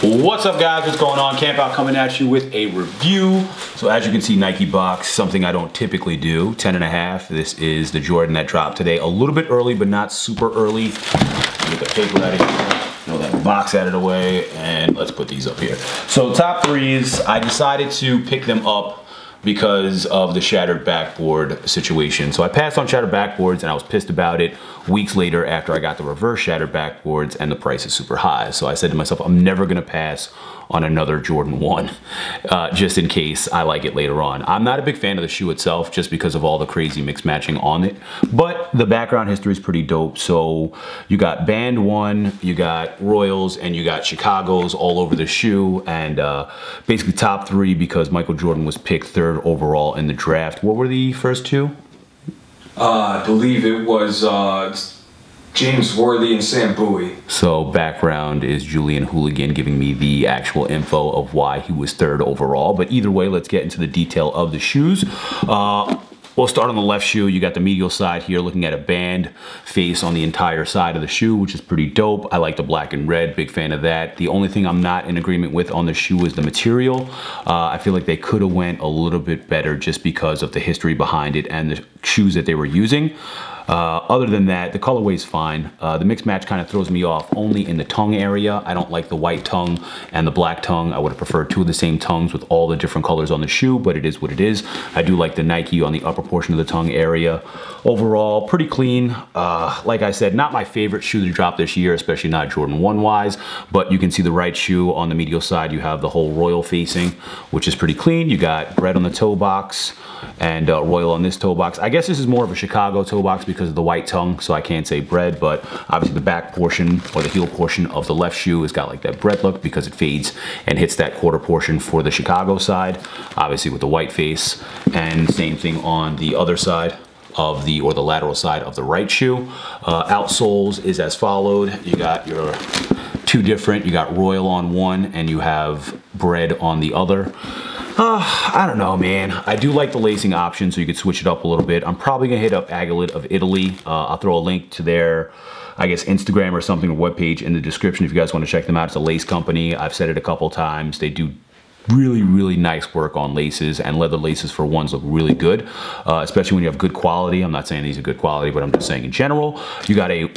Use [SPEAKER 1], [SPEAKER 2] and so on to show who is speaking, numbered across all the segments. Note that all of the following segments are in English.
[SPEAKER 1] What's up guys, what's going on? Camp Out coming at you with a review. So as you can see, Nike box, something I don't typically do, 10.5. This is the Jordan that dropped today. A little bit early, but not super early. Get the paper out of here, throw that box out of the way, and let's put these up here. So top threes, I decided to pick them up because of the shattered backboard situation. So I passed on shattered backboards and I was pissed about it weeks later after I got the reverse shattered backboards and the price is super high. So I said to myself, I'm never gonna pass on another Jordan 1, just in case I like it later on. I'm not a big fan of the shoe itself just because of all the crazy mix matching on it, but the background history is pretty dope. So you got Banned 1, you got Royals, and you got Chicago's all over the shoe, and basically top 3 because Michael Jordan was picked 3rd overall in the draft. What were the first 2?
[SPEAKER 2] I believe it was James Worthy and Sam Bowie.
[SPEAKER 1] So background is Julian Hooligan giving me the actual info of why he was 3rd overall. But either way, let's get into the detail of the shoes. We'll start on the left shoe. You got the medial side here looking at a band face on the entire side of the shoe, which is pretty dope. I like the black and red, big fan of that. The only thing I'm not in agreement with on the shoe is the material. I feel like they could have went a little bit better just because of the history behind it and the shoes that they were using. Other than that, the colorway is fine. The mix match kind of throws me off only in the tongue area. I don't like the white tongue and the black tongue. I would have preferred 2 of the same tongues with all the different colors on the shoe, but it is what it is. I do like the Nike on the upper portion of the tongue area. Overall, pretty clean. Like I said, not my favorite shoe to drop this year, especially not Jordan 1 wise, but you can see the right shoe on the medial side. You have the whole Royal facing, which is pretty clean. You got red on the toe box and Royal on this toe box. I guess this is more of a Chicago toe box because of the white tongue, so I can't say âBred, but obviously the back portion or the heel portion of the left shoe has got like that âBred look because it fades and hits that quarter portion for the Chicago side, obviously with the white face, and same thing on the other side of the, or the lateral side of the right shoe. Outsoles is as followed. You got your 2 different, you got Royal on one and you have âBred on the other. I don't know, man. I do like the lacing option, so you could switch it up a little bit. I'm probably gonna hit up âGoLit of Italy. I'll throw a link to their, I guess, Instagram or something, or webpage in the description if you guys want to check them out. It's a lace company. I've said it a couple times. They do really, really nice work on laces, and leather laces for ones look really good, especially when you have good quality. I'm not saying these are good quality, but I'm just saying in general. You got a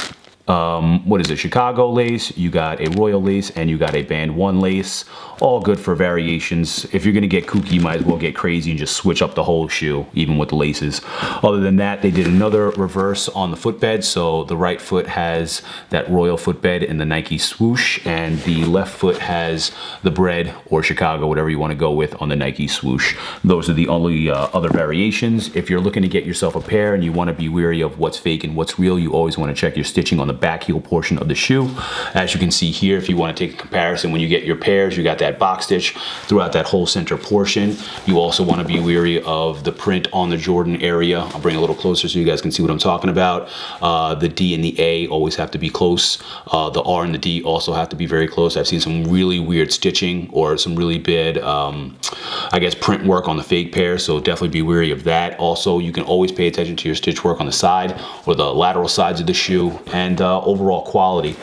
[SPEAKER 1] what is it, Chicago lace, you got a Royal lace, and you got a Banned 1 lace. All good for variations. If you're gonna get kooky, you might as well get crazy and just switch up the whole shoe, even with the laces. Other than that, they did another reverse on the footbed. So the right foot has that Royal footbed in the Nike swoosh, and the left foot has the âBred or Chicago, whatever you wanna go with, on the Nike swoosh. Those are the only other variations. If you're looking to get yourself a pair and you wanna be wary of what's fake and what's real, you always wanna check your stitching on the back heel portion of the shoe. As you can see here, if you want to take a comparison, when you get your pairs, you got that box stitch throughout that whole center portion. You also want to be wary of the print on the Jordan area. I'll bring it a little closer so you guys can see what I'm talking about. The D and the A always have to be close. The R and the D also have to be very close. I've seen some really weird stitching or some really bad, I guess, print work on the fake pair, so definitely be wary of that. Also, you can always pay attention to your stitch work on the side or the lateral sides of the shoe, and overall quality.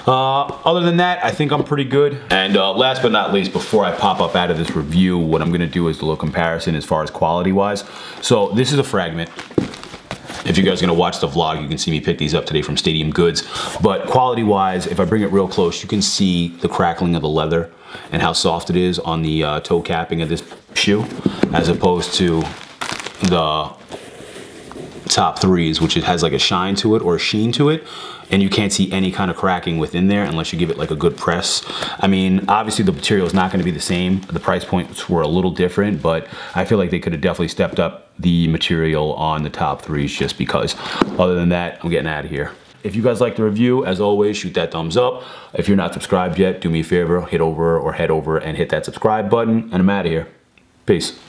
[SPEAKER 1] Other than that, I think I'm pretty good. And last but not least, before I pop up out of this review, what I'm gonna do is a little comparison as far as quality wise. So this is a fragment. If you guys are gonna watch the vlog, you can see me pick these up today from Stadium Goods. But quality wise, if I bring it real close, you can see the crackling of the leather and how soft it is on the toe capping of this shoe, as opposed to the top 3's, which it has like a shine to it or a sheen to it, and you can't see any kind of cracking within there unless you give it like a good press. I mean, obviously the material is not going to be the same. The price points were a little different, but I feel like they could have definitely stepped up the material on the top 3's just because. Other than that, I'm getting out of here. If you guys like the review, as always, shoot that thumbs up. If you're not subscribed yet, do me a favor, head over and hit that subscribe button, and I'm out of here. Peace.